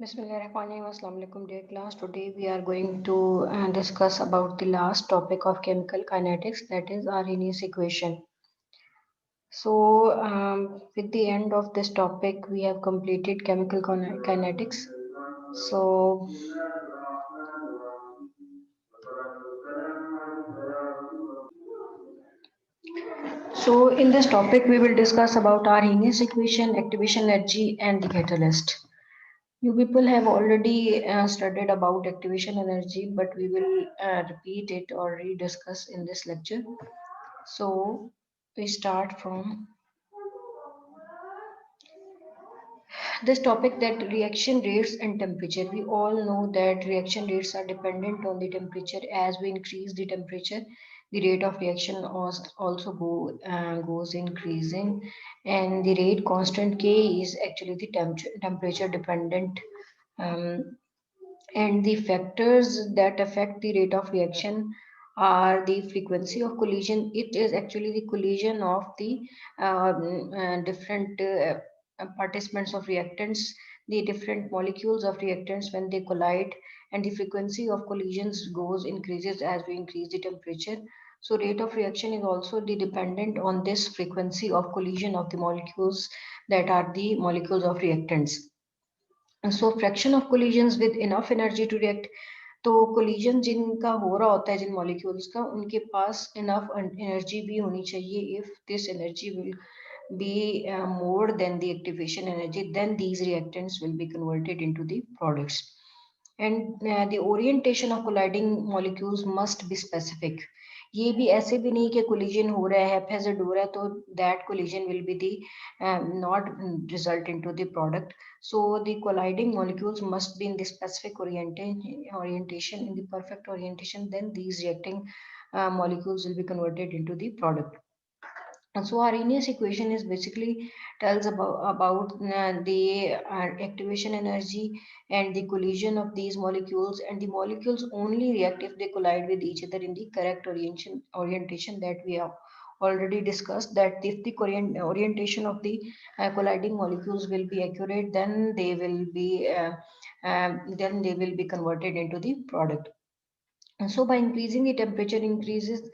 Bismillahirrahmanirrahim. Assalamu alaikum, dear class. Today we are going to discuss about the last topic of chemical kinetics, that is Arrhenius equation. So, with the end of this topic, we have completed chemical kinetics. So, so in this topic, we will discuss about Arrhenius equation, activation energy, and the catalyst. You people have already studied about activation energy, but we will repeat it or rediscuss in this lecture. So we start from this topic, that reaction rates and temperature. We all know that reaction rates are dependent on the temperature. As we increase the temperature, the rate of reaction also goes increasing, and the rate constant K is actually the temperature dependent. Um, and the factors that affect the rate of reaction are the frequency of collision. It is actually the collision of the different participants of reactants, the different molecules of reactants when they collide, and the frequency of collisions goes increases as we increase the temperature. So rate of reaction is also the dependent on this frequency of collision of the molecules that are the molecules of reactants. So fraction of collisions with enough energy to react. तो collision जिनका हो रहा होता है जिन molecules का, उनके पास enough energy भी होनी चाहिए. If this energy will be more than the activation energy, then these reactants will be converted into the products. And the orientation of colliding molecules must be specific. ये भी ऐसे भी नहीं कि collision हो रहा है, haphazard हो रहा है, तो that collision will be the not result into the product. So the colliding molecules must be in the specific orientation, in the perfect orientation, then these reacting molecules will be converted into the product. And so Arrhenius equation is basically tells about the activation energy and the collision of these molecules, and the molecules only react if they collide with each other in the correct orientation that we have already discussed. That if the orientation of the colliding molecules will be accurate, then they will be converted into the product. And so by increasing the temperature increases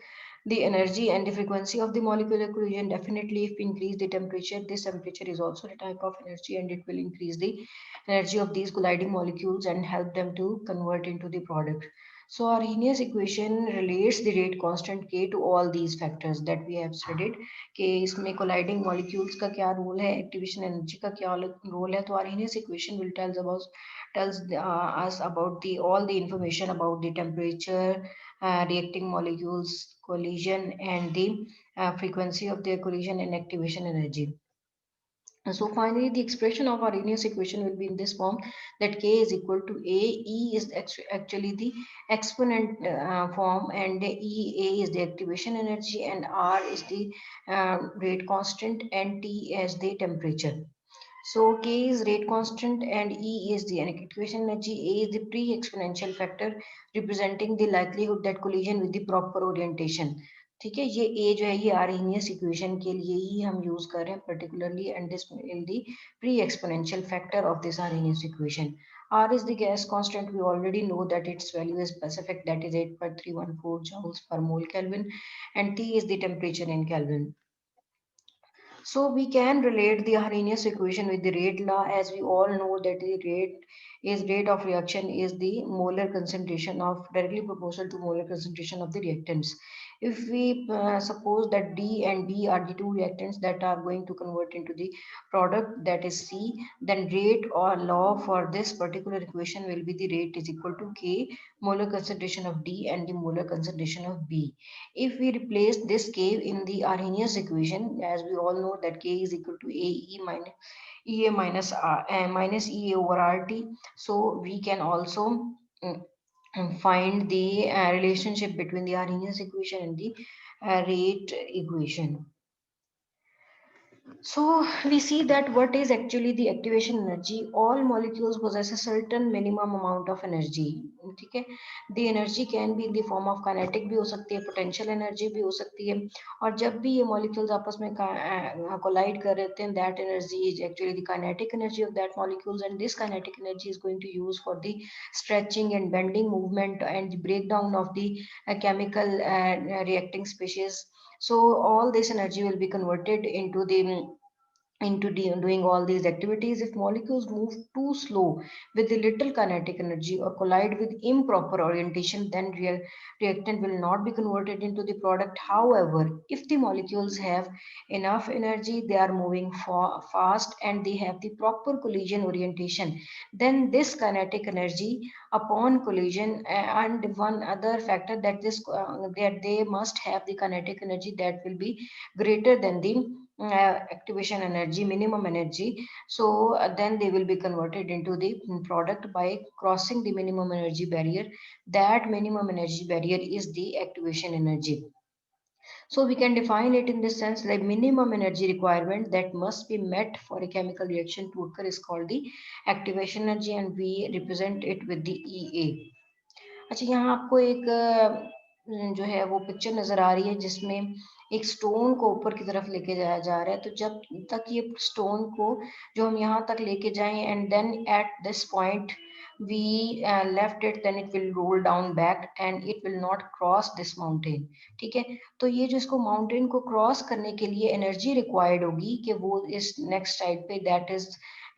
the energy and the frequency of the molecular collision. Definitely, if we increase the temperature, this temperature is also a type of energy, and it will increase the energy of these colliding molecules and help them to convert into the product. So Arrhenius equation relates the rate constant K to all these factors that we have studied. कि इसमें colliding molecules का क्या role है, activation energy का क्या role है. तो Arrhenius equation will tells us about the all the information about the temperature, reacting molecules, collision, and the frequency of their collision and activation energy. So finally, the expression of Arrhenius equation will be in this form, that K is equal to A. E is actually the exponent form, and EA is the activation energy, and R is the rate constant, and T as the temperature. So K is rate constant and E is the activation energy. A is the pre-exponential factor representing the likelihood that collision with the proper orientation. ठीक है, ये A जो है ये Arrhenius equation के लिए ही हम use कर रहे हैं particularly, and this will the pre-exponential factor of this Arrhenius equation. R is the gas constant. We already know that its value is specific, that is 8.314 joules per mole Kelvin, and T is the temperature in Kelvin. So we can relate the Arrhenius equation with the rate law, as we all know that the rate of reaction is the molar concentration of directly proportional to molar concentration of the reactants. If we suppose that D and B are the two reactants that are going to convert into the product, that is C, then rate or law for this particular equation will be the rate is equal to K, molar concentration of D, and the molar concentration of B. If we replace this K in the Arrhenius equation, as we all know that K is equal to AE minus EA minus minus EA over RT, so we can also mm, find the relationship between the Arrhenius equation and the rate equation. So we see that what is actually the activation energy. All molecules possess a certain minimum amount of energy. ठीक है। The energy can be in the form of kinetic भी हो सकती है, potential energy भी हो सकती है। और जब भी ये मॉलिक्यूल्स आपस में कोलाइड कर रहे हैं, that energy is actually the kinetic energy of that molecules, and this kinetic energy is going to use for the stretching and bending movement and the breakdown of the chemical reacting species. So all this energy will be converted into the doing all these activities. If molecules move too slow with the little kinetic energy or collide with improper orientation, then reactant will not be converted into the product. However, if the molecules have enough energy, they are moving fast, and they have the proper collision orientation, then this kinetic energy upon collision, and one other factor that that they must have the kinetic energy that will be greater than the activation energy, minimum energy. So then they will be converted into the product by crossing the minimum energy barrier. That minimum energy barrier is the activation energy. So we can define it in this sense, like minimum energy requirement that must be met for a chemical reaction to occur is called the activation energy, and we represent it with the EA. अच्छा, यहाँ आपको एक जो है वो picture नजर आ रही है जिसमें एक स्टोन को ऊपर की तरफ लेके जाया जा रहा है। तो जब तक ये स्टोन को जो हम यहाँ तक लेके जाएं, and then at this point we left it, then it will roll down back and it will not cross this mountain. ठीक है। तो ये जो इसको माउंटेन को क्रॉस करने के लिए एनर्जी रिक्वायर्ड होगी कि वो इस नेक्स्ट साइड पे, that is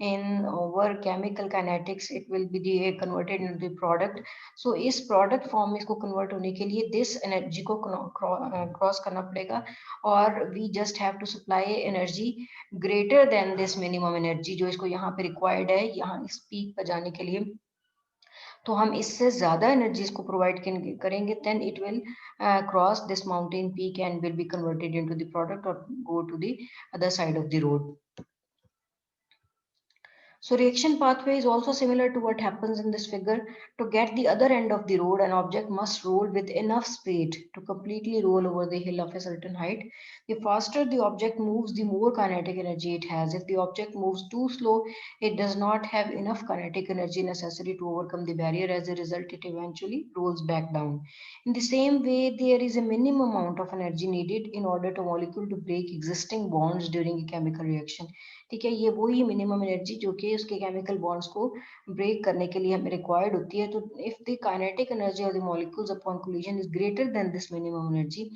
in over chemical kinetics, it will be the converted into the product. So इस प्रोडक्ट फॉर्म में इसको कन्वर्ट होने के लिए दिस एनर्जी को क्रॉस करना पड़ेगा, और we just have to supply energy greater than this minimum energy जो इसको यहाँ पे रिक्वायर्ड है, यहाँ इस पीक पर जाने के लिए। तो हम इससे ज्यादा एनर्जी इसको प्रोवाइड करेंगे, then it will cross this mountain peak and will be converted into the product और go to the other side of the road. So reaction pathway is also similar to what happens in this figure. To get the other end of the road, an object must roll with enough speed to completely roll over the hill of a certain height. The faster the object moves, the more kinetic energy it has. If the object moves too slow, it does not have enough kinetic energy necessary to overcome the barrier. As a result, it eventually rolls back down. In the same way, there is a minimum amount of energy needed in order to molecule to break existing bonds during a chemical reaction. ठीक है, ये वही minimum energy जो कि उसके chemical bonds को break करने के लिए हमें रिक्वायर्ड होती है. तो if the kinetic energy of the molecules upon collision is greater than this minimum energy,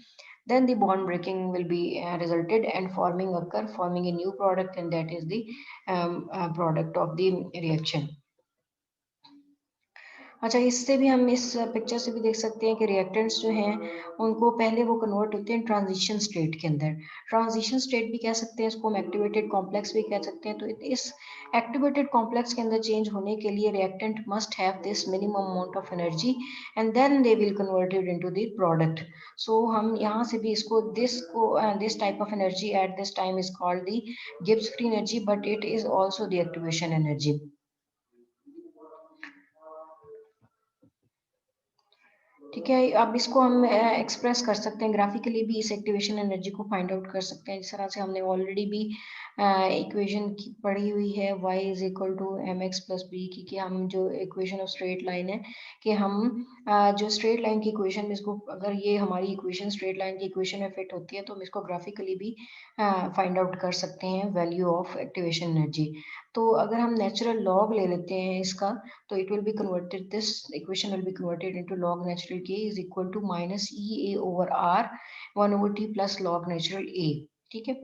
then the bond breaking will be resulted and forming a new product, and that is the product of the reaction. अच्छा, इससे भी हम इस picture से भी देख सकते हैं कि रिएक्टेंट्स जो हैं उनको पहले वो कन्वर्ट होते हैं ट्रांजिशन स्टेट के अंदर. ट्रांजिशन स्टेट भी कह सकते हैं इसको, हम एक्टिवेटेड कॉम्प्लेक्स भी कह सकते हैं. तो इस एक्टिवेटेड कॉम्प्लेक्स के अंदर चेंज होने के लिए reactant must have this minimum amount of energy, and then they will converted into the product. So हम यहाँ से भी इसको this type of energy at this time is called the Gibbs free energy, but it is also the activation energy. ठीक है, अब इसको हम एक्सप्रेस कर सकते हैं ग्राफिकली भी, इस एक्टिवेशन एनर्जी को फाइंड आउट कर सकते हैं. जिस तरह से हमने ऑलरेडी भी इक्वेशन पढ़ी हुई है y is equal to m x plus b की, कि हम जो इक्वेशन ऑफ स्ट्रेट लाइन है, कि हम जो स्ट्रेट लाइन की इक्वेशन, इसको अगर ये हमारी इक्वेशन स्ट्रेट लाइन की इक्वेशन में फिट होती है तो हम इसको ग्राफिकली भी फाइंड आउट कर सकते हैं वैल्यू ऑफ एक्टिवेशन एनर्जी. तो अगर हम नेचुरल लॉग ले लेते हैं इसका, तो it will be converted, this equation will be converted into log natural k is equal to minus EA over R 1 over T plus log natural A. ठीक है.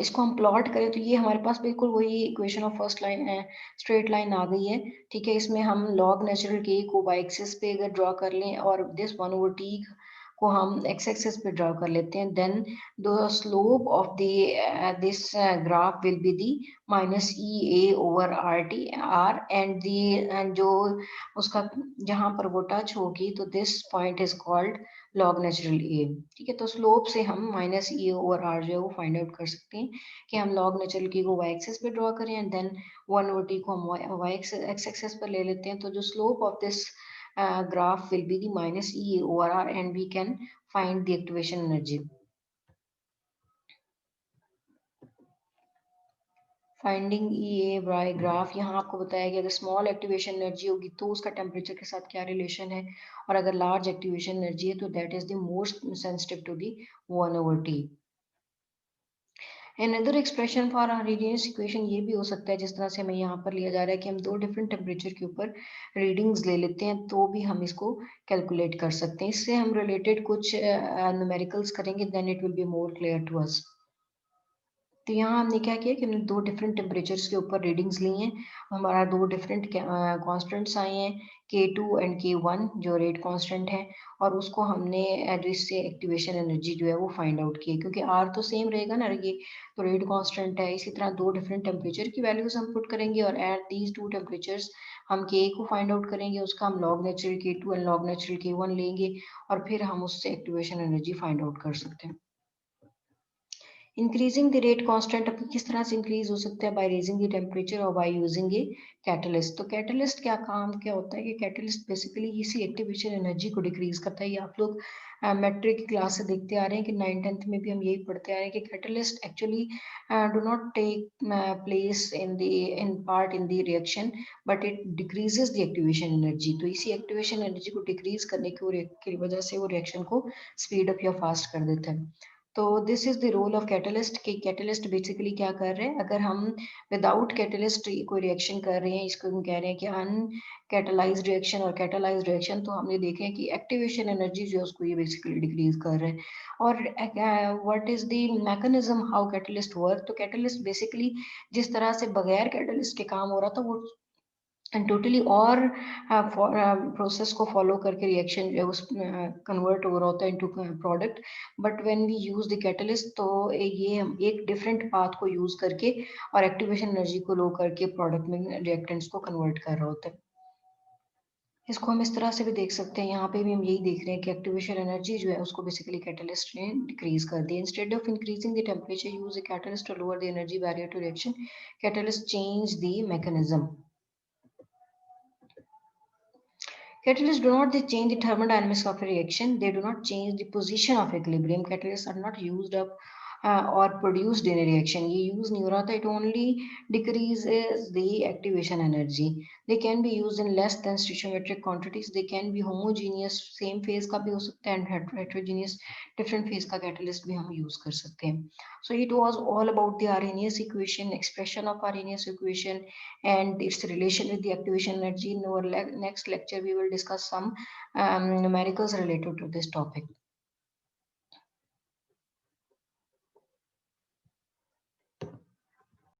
इसको हम प्लॉट करें तो ये हमारे पास बिल्कुल वही इक्वेशन ऑफ फर्स्ट लाइन है, स्ट्रेट लाइन आ गई है. ठीक है, इसमें हम लॉग नेचुरल के को वाई एक्सिस पे अगर ड्रॉ कर लें और दिस 1 ओवर टी को हम एक्स एक्सिस पे ड्रॉ कर लेते हैं, then the slope of the this graph will be the minus E A over R T R, and the जो उसका जहाँ पर वो टच होगी, तो this point is called log natural A. ठीक है, तो स्लोप से हम माइनस ई ओवर आर जो है वो फाइंड आउट कर सकते हैं कि हम लॉग नेचुरल की को वाई एक्सिस पे ड्रॉ करें, एंड देन 1 ओवर टी को हम वाई एक्स एक्सिस पर ले लेते हैं. तो जो slope of this graph will be the minus E over R, and we can find the activation energy. Finding E A by graph, यहाँ आपको बताया गया अगर स्मॉल एक्टिवेशन एनर्जी होगी तो उसका टेम्परेचर के साथ क्या रिलेशन है, और अगर लार्ज एक्टिवेशन एनर्जी है तो that is the most sensitive to the 1/T। Another expression for radius equation ये भी हो सकता है, जिस तरह से हमें यहाँ पर लिया जा रहा है कि हम दो डिफरेंट टेम्परेचर के ऊपर रीडिंग्स ले लेते हैं तो भी हम इसको कैलकुलेट कर सकते हैं। इससे हम रिलेटेड कुछ न्यूमेरिकल्स करेंगे, then it will be more clear to us. तो यहाँ हमने क्या किया कि हमने दो डिफरेंट टेम्परेचर्स के ऊपर रीडिंग्स ली हैं, हमारा दो डिफरेंट कॉन्स्टेंट्स आए हैं, K2 एंड K1 जो रेट कांस्टेंट है, और उसको हमने इससे एक्टिवेशन एनर्जी जो है वो फाइंड आउट की है, क्योंकि R तो सेम रहेगा ना, ये तो रेट कांस्टेंट है। इसी तरह दो डिफरेंट टेम्परेचर की वैल्यूज हम पुट करेंगे और एट दीज टू टेम्परेचर्स हम K को फाइंड आउट करेंगे, उसका हम log natural K2 and log natural K1 लेंगे और फिर हम उससे एक्टिवेशन एनर्जी फाइंड आउट कर सकते हैं। इंक्रीजिंग द रेट कांस्टेंट अब किस तरह से इंक्रीज हो सकता है, बाय रेजिंग द टेम्परेचर और बाय यूजिंग ए कैटलिस्ट। तो कैटलिस्ट क्या काम क्या होता है कि कैटलिस्ट बेसिकली इसी एक्टिवेशन एनर्जी को डिक्रीज करता है। ये आप लोग मेट्रिक की क्लास से देखते आ रहे हैं कि 9th-10th में भी हम यही पढ़ते आ रहे हैं कि catalyst actually do not take place in part in the reaction, but it decreases the activation energy. तो इसी एक्टिवेशन एनर्जी को डिक्रीज करने की वजह से वो रिएक्शन को स्पीड अप या फास्ट कर देता है। तो this is the role of catalyst कि कैटलिस्ट बेसिकली क्या कर रहे हैं, अगर हम विदाउट कैटलिस्ट कोई रिएक्शन कर रहे हैं, इसको हम कह रहे हैं कि अनकैटलाइज्ड रिएक्शन और कैटलाइज्ड रिएक्शन, तो हमने देखे हैं कि एक्टिवेशन एनर्जी जो है उसको ये बेसिकली डिक्रीज कर रहे हैं। और what is the mechanism how catalyst work, तो कैटलिस्ट बेसिकली जिस तरह से बगैर कैटलिस्ट के काम हो रहा था वो एंड टोटली और प्रोसेस को फॉलो करके रिएक्शन जो है उस कन्वर्ट हो रहा होता है into product. But when we use the catalyst तो ये हम एक डिफरेंट पाथ को यूज करके और एक्टिवेशन एनर्जी को लो करके प्रोडक्ट में रिएक्टेंट्स को कन्वर्ट कर रहा होता है। इसको हम इस तरह से भी देख सकते हैं, यहाँ पे भी हम यही देख रहे हैं कि एक्टिवेशन एनर्जी जो है उसको बेसिकली कैटलिस्ट ने डिक्रीज कर दी। Instead of increasing the temperature use the catalyst to lower the energy barrier to reaction, catalyst change the mechanism. Catalysts do not they change the thermodynamics of a reaction. They do not change the position of equilibrium. Catalysts are not used up or produced in a reaction. ये use नहीं हो रहा था. It only decreases the activation energy. They can be used in less than stoichiometric quantities. They can be homogeneous, same phase का भी हो सकता है, and heterogeneous, different phase का catalyst भी हम use कर सकते हैं. So it was all about the Arrhenius equation, expression of Arrhenius equation, and its relation with the activation energy. In our next lecture, we will discuss some numericals related to this topic.